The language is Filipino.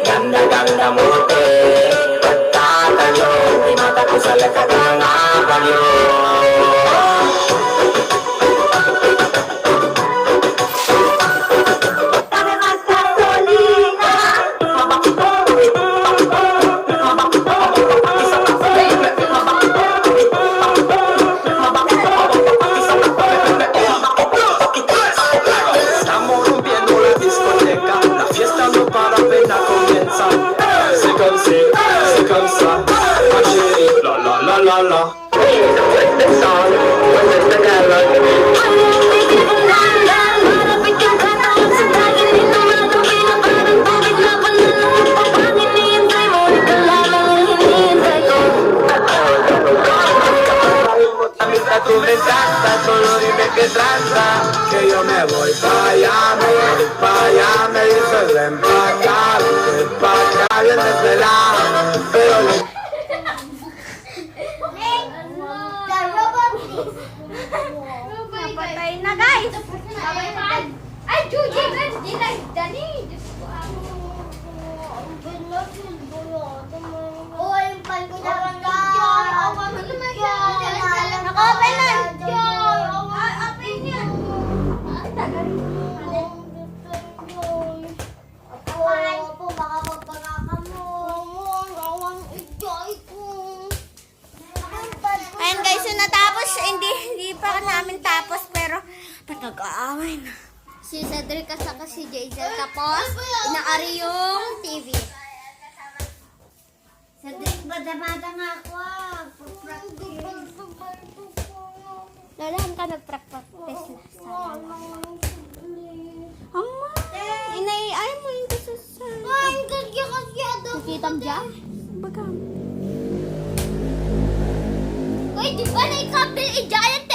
Ganda-ganda mo, pagtatalo, di mata ko sa lakat ng abaliw. La la tú me encantas, solo dime qué tranza, que yo me voy pa' allá, me dices ven pa' acá, bien desvelado, pero Napatay na guys! Ay, Juji! Dani! Ayan guys, so natapos, hindi pa namin tapos pero nag-aaway na. Si Cedric at saka si Jaisel tapos inaari yung TV. Cedric, bada-bada nga ako Lalahan ka nag-practice na sana. Ama! Inay mo yung kasasan. Ay, kasi ado. Kukitam dyan? Baga. Uy, di ba na-i-couple i-giant